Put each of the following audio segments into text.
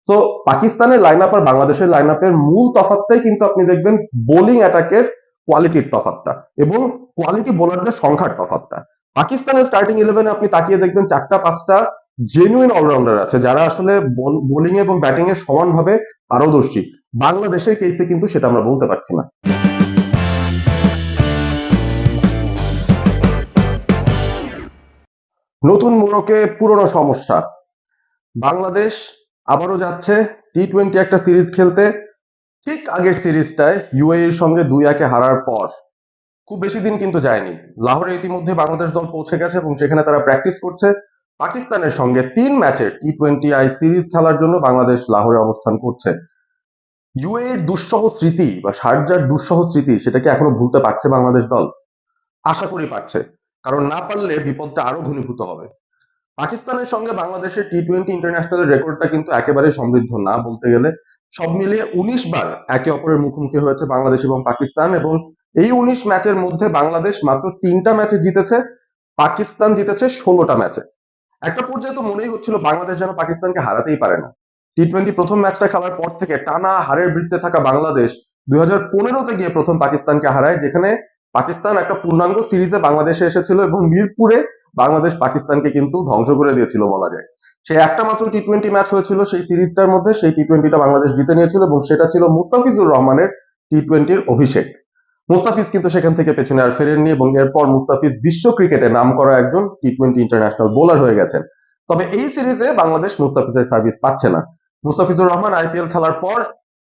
So পাকিস্তানের line up আর বাংলাদেশের line আপের মূল তফাৎটাই কিন্তু আপনি দেখবেন বোলিং অ্যাটাকের কোয়ালিটির তফাৎটা এবং কোয়ালিটি বোলারদের সংখ্যার তফাৎটা। পাকিস্তানের স্টার্টিং ইলেভেনে আপনি তাকিয়ে দেখবেন 4-5টা জেনুইন অলরাউন্ডার আছে যারা আসলে বোলিং এবং ব্যাটিং এ সমানভাবে পারদর্শী। বাংলাদেশের কেসে কিন্তু সেটা আমরা বলতে পারছি না। নতুন মোড়কে পুরনো সমস্যা। বাংলাদেশ আবারও যাচ্ছে টি-20 একটা সিরিজ খেলতে। ঠিক আগের সিরিজটায় ইউএইর সঙ্গে 2-1 হারার পর খুব বেশি দিন কিন্তু যায়নি, লাহোরে ইতিমধ্যে বাংলাদেশ দল পৌঁছে গেছে এবং সেখানে তারা প্র্যাকটিস করছে। পাকিস্তানের সঙ্গে 3 ম্যাচের টি-20 সিরিজ খেলার জন্য বাংলাদেশ লাহোরে অবস্থান করছে। ইউএইর দুঃসহ স্মৃতি বা শারজার দুঃসহ স্মৃতি সেটাকে এখনো ভুলতে পারছে বাংলাদেশ দল? আশা করি পারছে, কারণ না পারলে বিপদটা আরো ঘনীভূত হবে। পাকিস্তানের সঙ্গে বাংলাদেশের টি-20 ইন্টারন্যাশনালের রেকর্ডটা কিন্তু একেবারে সমৃদ্ধ না বলতে গেলে। সব মিলিয়ে 19 বার একে অপরের মুখোমুখি হয়েছে বাংলাদেশ এবং পাকিস্তান, এবং এই 19 ম্যাচের মধ্যে বাংলাদেশ মাত্র 3টা ম্যাচে জিতেছে, পাকিস্তান জিতেছে 16টা ম্যাচে। একটা পর্যায়ে তো মনেই হচ্ছিল বাংলাদেশ যেন পাকিস্তানকে হারাতেই পারে না। টি-20 প্রথম ম্যাচটা খেলার পর থেকে টানা হারের বৃত্তে থাকা বাংলাদেশ 2015-তে গিয়ে প্রথম পাকিস্তানকে হারায়, যেখানে পাকিস্তান একটা পূর্ণাঙ্গ সিরিজে বাংলাদেশে এসেছিল এবং মিরপুরে বাংলাদেশ পাকিস্তানকে কিন্তু ধ্বংস করে দিয়েছিল বলা যায়। সেই একটা মাত্র টি-20 ম্যাচ হয়েছিল সেই সিরিজটার মধ্যে, সেই টি-20টা বাংলাদেশ জিতে নিয়েছিল এবং সেটা ছিল মুস্তাফিজুর রহমানের টি-20-র অভিষেক। মুস্তাফিজ কিন্তু সেখান থেকে পেছনে আর ফেরেননি এবং এরপর মুস্তাফিজ বিশ্ব ক্রিকেটে নাম করা একজন টি-20 ইন্টারন্যাশনাল বোলার হয়ে গেছেন। তবে এই সিরিজে বাংলাদেশ মুস্তাফিজের সার্ভিস পাচ্ছে না। মুস্তাফিজুর রহমান আইপিএল খেলার পর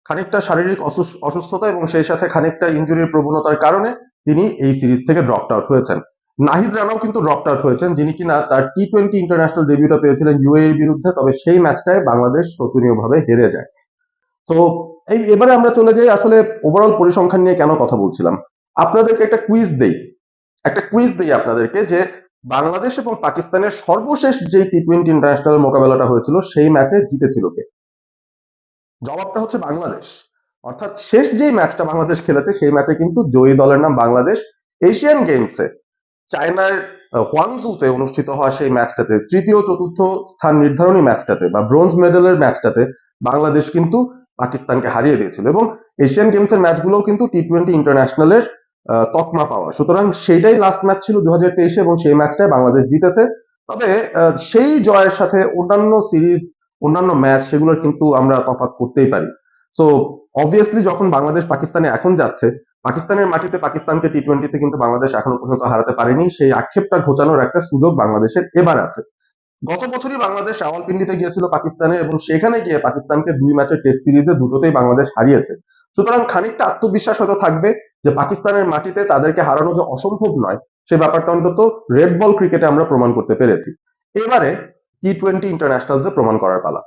খানিকটা শারীরিক অসুস্থতা এবং সেই সাথে খানিকটা ইনজুরির প্রবণতার কারণে তিনি এই সিরিজ থেকে ড্রপড আউট হয়েছেন। নাহিদ রানাও কিন্তু ড্রপড আউট হয়েছেন, যিনি কিনা তার টি-20 ইন্টারন্যাশনাল ডেবিউটা পেয়েছিলেন ইউএইর বিরুদ্ধে, তবে সেই ম্যাচটায় বাংলাদেশ শোচনীয়ভাবে হেরে যায়। তো এবারে আমরা চলে যাই আসলে ওভারঅল পরিসংখ্যান নিয়ে কেন কথা বলছিলাম। আপনাদেরকে একটা কুইজ দেই আপনাদেরকে, যে বাংলাদেশ এবং পাকিস্তানের সর্বশেষ যে টি-20 ইন্টারন্যাশনাল মোকাবেলাটা হয়েছিল সেই ম্যাচে জিতেছিল কে? জবাবটা হচ্ছে বাংলাদেশ। অর্থাৎ শেষ যেই ম্যাচটা বাংলাদেশ খেলেছে সেই ম্যাচে কিন্তু জয়ী দলের নাম বাংলাদেশ। এশিয়ান গেমসে চায়নার হোয়াংজুতে অনুষ্ঠিত হওয়া সেই ম্যাচটাতে, তৃতীয় চতুর্থ স্থান নির্ধারণী ম্যাচটাতে বা ব্রোঞ্জ মেডেলের ম্যাচটাতে বাংলাদেশ কিন্তু পাকিস্তানকে হারিয়ে দিয়েছিল, এবং এশিয়ান গেমসের ম্যাচগুলোও কিন্তু টি-20 ইন্টারন্যাশনালের তকমা পাওয়া। সুতরাং সেইটাই লাস্ট ম্যাচ ছিল 2023-এ এবং সেই ম্যাচটায় বাংলাদেশ জিতেছে। তবে সেই জয়ের সাথে অন্যান্য সিরিজ, অন্যান্য ম্যাচ সেগুলোর কিন্তু আমরা তফাৎ করতেই পারি। সো অবভিয়াসলি যখন বাংলাদেশ পাকিস্তানে এখন যাচ্ছে, পাকিস্তানের মাটিতে পাকিস্তানকে টি-20-তে কিন্তু বাংলাদেশ এখনো পর্যন্ত হারাতে পারেনি, সেই আক্ষেপটা ঘোচানোর একটা সুযোগ বাংলাদেশের এবার আছে। গত বছরই বাংলাদেশ রাওয়ালপিন্ডিতে গিয়েছিল পাকিস্তানে এবং সেখানে গিয়ে পাকিস্তানকে 2 ম্যাচের টেস্ট সিরিজে দুটোতেই বাংলাদেশ হারিয়েছে। সুতরাং খানিকটা আত্মবিশ্বাস হয়তো থাকবে যে পাকিস্তানের মাটিতে তাদেরকে হারানো যে অসম্ভব নয়, সে ব্যাপারটা অন্তত রেড বল ক্রিকেটে আমরা প্রমাণ করতে পেরেছি। এবারে টি-20 ইন্টারন্যাশনালসে প্রমাণ করার পালা।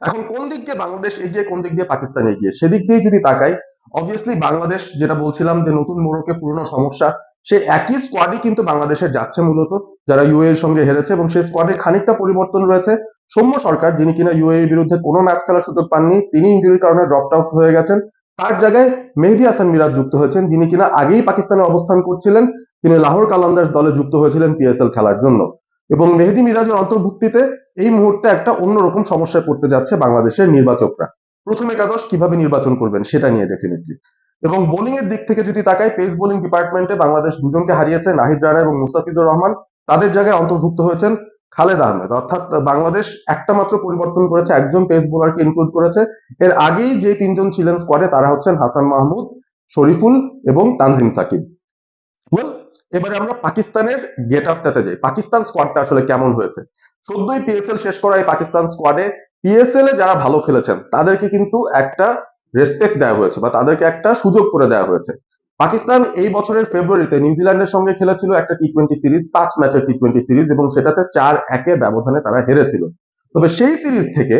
এখন কোন দিক দিয়ে বাংলাদেশ এগিয়ে, কোন দিক দিয়ে পাকিস্তান এগিয়ে, সেদিক দিয়ে যদি তাকাই, অবভিয়াসলি বাংলাদেশ, যেটা বলছিলাম যে নতুন মোড়কে পুরনো সমস্যা, সে একই স্কোয়াডই কিন্তু বাংলাদেশের যাচ্ছে মূলত, যারা ইউএই এর সঙ্গে হেরেছে, এবং সেই স্কোয়াডে খানিকটা পরিবর্তন রয়েছে। সৌম্য সরকার, যিনি কিনা ইউএই এর বিরুদ্ধে কোনো ম্যাচ খেলার সুযোগ পাননি, তিনি ইনজুরির কারণে ড্রপড আউট হয়ে গেছেন। তার জায়গায় মেহেদী হাসান মিরাজ যুক্ত হয়েছেন, যিনি কিনা আগেই পাকিস্তানে অবস্থান করছিলেন। তিনি লাহোর কালান্দার্স দলে যুক্ত হয়েছিলেন পিএসএল খেলার জন্য, এবং মেহেদী মিরাজের অন্তর্ভুক্তিতে এই মুহূর্তে একটা অন্যরকম সমস্যায় পড়তে যাচ্ছে বাংলাদেশের নির্বাচকরা। প্রথম একাদশ কিভাবে নির্বাচন করবেন সেটা নিয়ে ডেফিনেটলি। এবং বোলিং এর দিক থেকে যদি তাকাই, পেস বোলিং ডিপার্টমেন্টে বাংলাদেশ দুজনকে হারিয়েছে, নাহিদ রানা এবং মুস্তাফিজুর রহমান। তাদের জায়গায় অন্তর্ভুক্ত হয়েছেন খালেদ আহমেদ। অর্থাৎ বাংলাদেশ একটা মাত্র পরিবর্তন করেছে, একজন পেস বোলারকে ইনক্লুড করেছে। এর আগেই যে 3জন ছিলেন স্কোয়াডে তারা হচ্ছেন হাসান মাহমুদ, শরীফুল এবং তানজিম সাকিব। এবারে আমরা পাকিস্তানের গেট আপটাতে যাই, পাকিস্তান স্কোয়াডটা আসলে কেমন হয়েছে। সদ্যই পিএসএল শেষ করা এই পাকিস্তান স্কোয়াডে পিএসএল এ যারা ভালো খেলেছেন তাদেরকে কিন্তু একটা রেসপেক্ট দেওয়া হয়েছে বা তাদেরকে একটা সুযোগ করে দেওয়া হয়েছে। পাকিস্তান এই বছরের ফেব্রুয়ারিতে নিউজিল্যান্ডের সঙ্গে খেলেছিল একটা টি-20 সিরিজ, 5 ম্যাচের টি-20 সিরিজ, এবং সেটাতে 4-1 ব্যবধানে তারা হেরেছিল। তবে সেই সিরিজ থেকে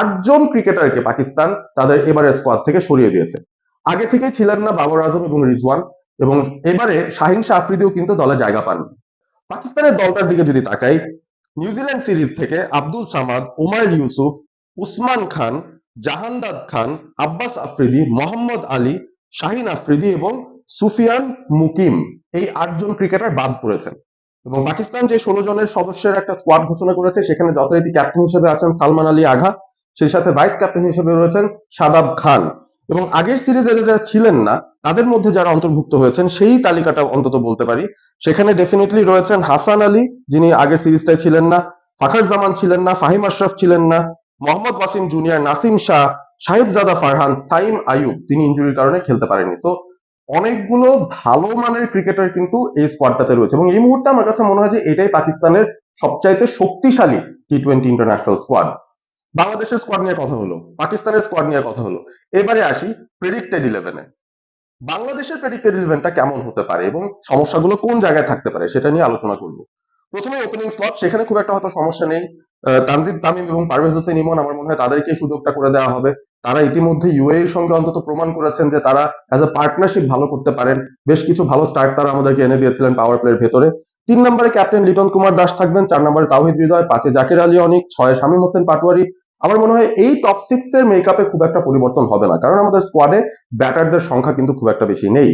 8জন ক্রিকেটারকে পাকিস্তান তাদের এবারের স্কোয়াড থেকে সরিয়ে দিয়েছে। আগে থেকেই ছিলেন না বাবর আজম এবং রিজওয়ান, এবং এবারে শাহিন শাহ আফ্রিদিও কিন্তু দলে জায়গা পান। পাকিস্তানের দলটার দিকে যদি তাকাই, নিউজিল্যান্ড সিরিজ থেকে আব্দুল সামাদ, ওমার ইউসুফ, উসমান খান, জাহানদাদ খান, আব্বাস আফ্রিদি, মোহাম্মদ আলী, শাহিন আফ্রিদি এবং সুফিয়ান মুকিম, এই 8জন ক্রিকেটার বাদ পড়েছেন। এবং পাকিস্তান যে 16 জনের সদস্যের একটা স্কোয়াড ঘোষণা করেছে, সেখানে যথারীতি ক্যাপ্টেন হিসেবে আছেন সালমান আলী আগা, সেই সাথে ভাইস ক্যাপ্টেন হিসেবে রয়েছেন শাদাব খান। এবং আগের সিরিজে যারা ছিলেন না তাদের মধ্যে যারা অন্তর্ভুক্ত হয়েছেন সেই তালিকাটা অন্তত বলতে পারি। সেখানে ডেফিনেটলি রয়েছেন হাসান আলী, যিনি আগের সিরিজটায় ছিলেন না, ফাখার জামান ছিলেন না, ফাহিম আশরাফ ছিলেন না, মোহাম্মদ ওয়াসিম জুনিয়র, নাসিম শাহ, সাহিবজাদা ফারহান, সাইম আয়ুব, তিনি ইনজুরির কারণে খেলতে পারেননি। সো অনেকগুলো ভালো মানের ক্রিকেটার কিন্তু এই স্কোয়াডটাতে রয়েছে এবং এই মুহূর্তে আমার কাছে মনে হয় যে এটাই পাকিস্তানের সবচাইতে শক্তিশালী টি-20 ইন্টারন্যাশনাল স্কোয়াড। বাংলাদেশের স্কোয়াড নিয়ে কথা হলো, পাকিস্তানের স্কোয়াড নিয়ে কথা হলো, এবারে আসি প্রেডিক্টেড ইলেভেনে। বাংলাদেশের প্রেডিক্টেড ইলেভেনটা কেমন হতে পারে এবং সমস্যাগুলো কোন জায়গায় থাকতে পারে সেটা নিয়ে আলোচনা করব। প্রথমে ওপেনিং স্লট, সেখানে খুব একটা হয়তো সমস্যা নেই। তানজিদ তামিম এবং পারভেজ হোসেন ইমন, আমার মনে হয় তাদেরকে সুযোগটা করে দেওয়া হবে। তারা ইতিমধ্যে ইউএই এর সঙ্গে অন্তত প্রমাণ করেছেন যে তারা অ্যাজ এ পার্টনারশিপ ভালো করতে পারেন। বেশ কিছু ভালো স্টার্ট তারা আমাদেরকে এনে দিয়েছিলেন পাওয়ার প্লের ভেতরে। 3 নম্বরে ক্যাপ্টেন লিটন কুমার দাস থাকবেন, 4 নম্বরে তাওহিদ হৃদয়, 5-এ জাকির আলী অনিক, 6-এ শামীম হোসেন পাটোয়ারি। আমার মনে হয় এই টপ 6 এর মেকআপে খুব একটা পরিবর্তন হবে না, কারণ আমাদের স্কোয়াডে ব্যাটারদের সংখ্যা কিন্তু খুব একটা বেশি নেই।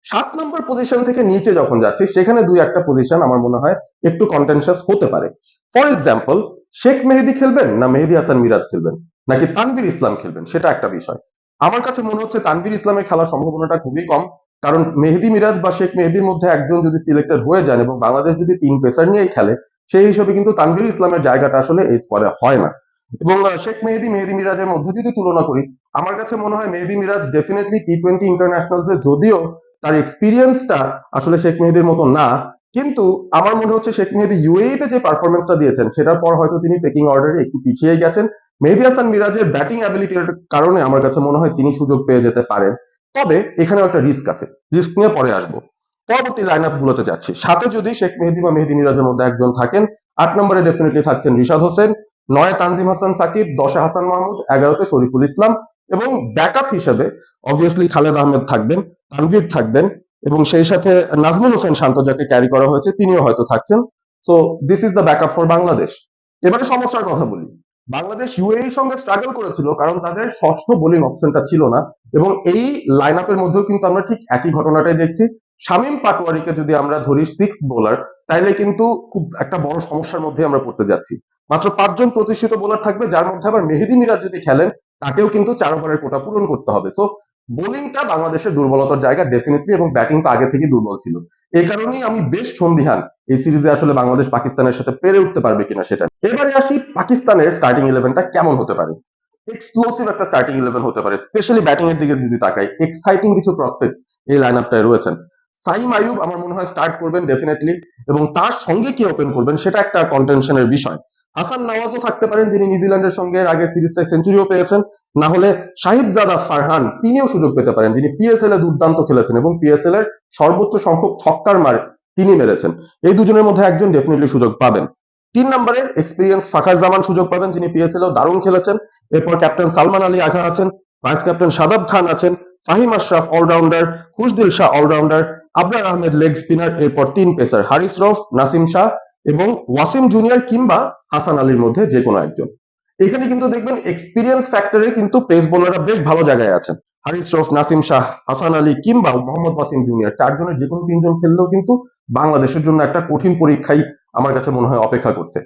7 নম্বর পজিশন থেকে নিচে যখন যাচ্ছি সেখানে দুই একটা পজিশন আমার মনে হয় একটু কন্টেনশাস হতে পারে। ফর এক্সাম্পল, শেখ মেহেদী খেলবেন না মেহেদী হাসান মিরাজ খেলবেন, নাকি তানভীর ইসলাম খেলবেন, সেটা একটা বিষয়। আমার কাছে মনে হচ্ছে তানভীর ইসলামের খেলার সম্ভাবনাটা খুবই কম, কারণ মেহেদী মিরাজ বা শেখ মেহেদীর মধ্যে একজন যদি সিলেক্টেড হয়ে যান এবং বাংলাদেশ যদি 3 পেসার নিয়েই খেলে, সেই হিসেবে কিন্তু তানভীর ইসলামের জায়গাটা আসলে এই স্কোয়াডে হয় না। এবং শেখ মেহেদী মেহেদী মিরাজের মধ্যে যদি তুলনা করি, আমার কাছে মনে হয় মেহেদী মিরাজ ডেফিনেটলি টি-20 ইন্টারন্যাশনালসে যদিও তার এক্সপিরিয়েন্সটা আসলে শেখ মেহেদীর মতো না, কিন্তু আমার মনে হচ্ছে শেখ মেহেদী ইউএই তে যে পারফরমেন্সটা দিয়েছেন সেটার পর হয়তো তিনি পেকিং অর্ডারে একটু পিছিয়ে গেছেন। মেহেদী হাসান মিরাজের ব্যাটিং অ্যাবিলিটির কারণে আমার কাছে মনে হয় তিনি সুযোগ পেয়ে যেতে পারেন। তবে এখানে একটা রিস্ক আছে, রিস্ক নিয়ে পরে আসবো। পরবর্তী লাইন আপ গুলোতে যাচ্ছি। সাথে যদি শেখ মেহেদী বা মেহেদী মিরাজের মধ্যে একজন থাকেন, 8 নম্বরে ডেফিনেটলি থাকছেন রিশাদ হোসেন, 9-এ তানজিম হাসান সাকিব, 10-এ হাসান মাহমুদ, 11-তে শরীফুল ইসলাম এবং ব্যাকআপ হিসেবে অবভিয়াসলি খালেদ আহমেদ থাকবেন, তানভীর থাকবেন এবং সেই সাথে নাজমুল হোসেন শান্ত, যাকে ক্যারি করা হয়েছে, তিনিও হয়তো থাকছেন। So this is the backup for Bangladesh. এবারে সমস্যার কথা বলি। বাংলাদেশ ইউএই এর সঙ্গে স্ট্রাগল করেছিল কারণ তাদের ষষ্ঠ বোলিং অপশনটা ছিল না এবং এই লাইন আপের মধ্যেও কিন্তু আমরা ঠিক একই ঘটনাটাই দেখছি। শামীম পাটোয়ারিকে যদি আমরা ধরি সিক্স বোলার, তাইলে কিন্তু খুব একটা বড় সমস্যার মধ্যে আমরা পড়তে যাচ্ছি। মাত্র 5 জন প্রতিষ্ঠিত বোলার থাকবে, যার মধ্যে আবার মেহেদী মিরাজ যদি খেলেন তাকেও কিন্তু 4 ওভারের কোটা পূরণ করতে হবে। সো বোলিংটা বাংলাদেশের দুর্বলতার জায়গা ডেফিনেটলি, এবং ব্যাটিং তো আগে থেকেই দুর্বল ছিল। এই কারণেই আমি বেশ সন্দিহান এই সিরিজে আসলে বাংলাদেশ পাকিস্তানের সাথে পেরে উঠতে পারবে কিনা সেটা। এবারে আসি পাকিস্তানের স্টার্টিং ইলেভেনটা কেমন হতে পারে। এক্সপ্লোসিভ একটা স্টার্টিং ইলেভেন হতে পারে, স্পেশালি ব্যাটিং এর দিকে যদি তাকাই, এক্সাইটিং কিছু প্রসপেক্টস এই লাইন আপটায় রয়েছেন। সাইম আয়ুব আমার মনে হয় স্টার্ট করবেন ডেফিনেটলি, এবং তার সঙ্গে কি ওপেন করবেন সেটা একটা কন্টেনশনের বিষয়। হাসান নওয়াজও থাকতে পারেন, যিনি নিউজিল্যান্ডের সঙ্গে আগের সিরিজটায় সেঞ্চুরিও পেয়েছেন। না হলে সাহিবজাদা ফারহান, তিনিও সুযোগ পেতে পারেন, যিনি পিএসএল এ দুর্দান্ত খেলেছেন এবং পিএসএল এর সর্বোচ্চ সংখ্যক ছক্কার মার তিনি মেরেছেন। এই দুজনের মধ্যে একজন ডেফিনেটলি সুযোগ পাবেন। 3 নম্বরে এক্সপিরিয়েন্স ফাখার জামান সুযোগ পাবেন, যিনি পিএসএল এও দারুণ খেলেছেন। এরপর ক্যাপ্টেন সালমান আলী আগা আছেন, ভাইস ক্যাপ্টেন শাদাব খান আছেন, Faheem Ashraf allrounder, Khushdil Shah allrounder, Abrar Ahmed leg spinner, এরপর 3 পেসার হারিস রফ, নাসিম শাহ এবং ওয়াসিম জুনিয়র কিংবা হাসান আলীর মধ্যে যে কোনো একজন। এখানে কিন্তু দেখবেন এক্সপিরিয়েন্স ফ্যাক্টরে কিন্তু পেস বোলাররা বেশ ভালো জায়গায় আছেন। হারিস রফ, নাসিম শাহ, হাসান আলী কিংবা মোহাম্মদ ওয়াসিম জুনিয়র, 4 জনের যে কোনো 3 জন খেললেও কিন্তু বাংলাদেশের জন্য একটা কঠিন পরীক্ষাই আমার কাছে মনে হয় অপেক্ষা করছে।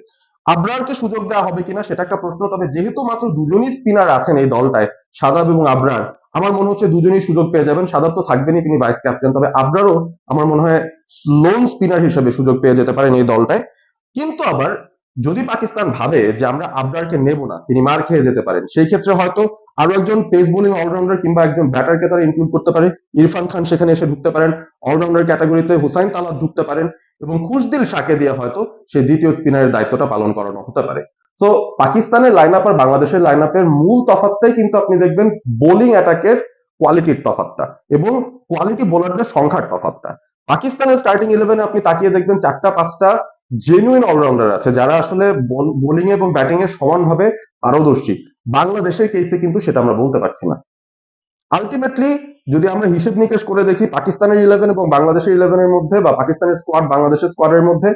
আবরারকে সুযোগ দেওয়া হবে কিনা সেটা একটা প্রশ্ন। তবে যেহেতু মাত্র দুজনই স্পিনার আছেন এই দলটায়, শাদাব এবং আবরার, আমার মনে হচ্ছে দুজনই সুযোগ পেয়ে যাবেন। শাদাব তো থাকবেনই, তিনি ভাইস ক্যাপ্টেন, তবে আবরারও আমার মনে হয় লোন স্পিনার হিসেবে সুযোগ পেয়ে যেতে পারেন এই দলটায়। কিন্তু আবার যদি পাকিস্তান ভাবে যে আমরা আবরারকে নেব না, তিনি মার খেয়ে যেতে পারেন, সেই ক্ষেত্রে হয়তো আরো একজন পেস বোলিং অলরাউন্ডার কিংবা একজন ব্যাটারকে তারা ইনক্লুড করতে পারে। ইরফান খান সেখানে এসে ঢুকতে পারেন, অলরাউন্ডার ক্যাটাগরিতে হুসাইন তালাত ঢুকতে পারেন এবং খুশদিল শাহকে দিয়ে হয়তো সেই দ্বিতীয় স্পিনারের দায়িত্বটা পালন করানো হতে পারে। সো পাকিস্তানের লাইন আপ আর বাংলাদেশের লাইন আপের মূল তফাৎটাই কিন্তু আপনি দেখবেন বোলিং অ্যাটাকের কোয়ালিটির তফাৎটা এবং কোয়ালিটি বোলারদের সংখ্যার তফাৎটা। পাকিস্তানের স্টার্টিং ইলেভেনে আপনি তাকিয়ে দেখবেন 4-5টা জেনুইন অলরাউন্ডার আছে, যারা আসলে বোলিং এবং ব্যাটিং এ সমানভাবে পারদর্শী। বাংলাদেশের কেসে কিন্তু সেটা আমরা বলতে পারছি না। আলটিমেটলি যদি আমরা হিসেব নিকেশ করে দেখি, পাকিস্তানের 11 এবং বাংলাদেশের 11 এর মধ্যে, বা পাকিস্তানের স্কোয়াড বাংলাদেশের স্কোয়াডের মধ্যে,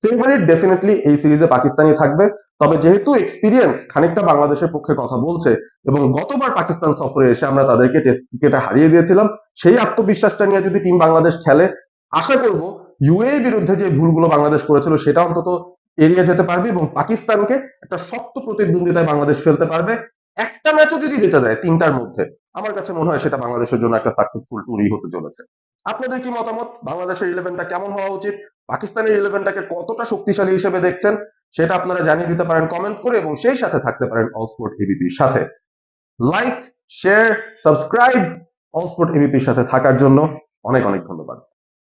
ফেভারিট ডেফিনেটলি এই সিরিজে পাকিস্তানই থাকবে। তবে যেহেতু এক্সপিরিয়েন্স খানিকটা বাংলাদেশের পক্ষে কথা বলছে এবং গতবার পাকিস্তান সফরে এসে আমরা তাদেরকে টেস্ট ক্রিকেটে হারিয়ে দিয়েছিলাম, সেই আত্মবিশ্বাসটা নিয়ে যদি টিম বাংলাদেশ খেলে, আশা করব ইউএই বিরুদ্ধে যে ভুলগুলো বাংলাদেশ করেছিল সেটা অন্তত এড়িয়ে যেতে পারবে এবং পাকিস্তানকে একটা শক্ত প্রতিদ্বন্দ্বিতায় বাংলাদেশ ফেলতে পারবে। একটা ম্যাচও যদি জিতে যায় তিনটার মধ্যে, আমার কাছে মনে হয় সেটা বাংলাদেশের জন্য একটা সাকসেসফুল ট্যুরই হতে চলেছে। আপনাদের কি মতামত? বাংলাদেশের ইলেভেনটা কেমন হওয়া উচিত? পাকিস্তানের ইলেভেনটাকে কতটা শক্তিশালী হিসেবে দেখছেন? সেটা আপনারা জানিয়ে দিতে পারেন কমেন্ট করে, এবং সেই সাথে থাকতে পারেন অল স্পোর্ট এবিপির সাথে। Like, share, subscribe all sport এবিপির সাথে থাকার জন্য অনেক অনেক ধন্যবাদ।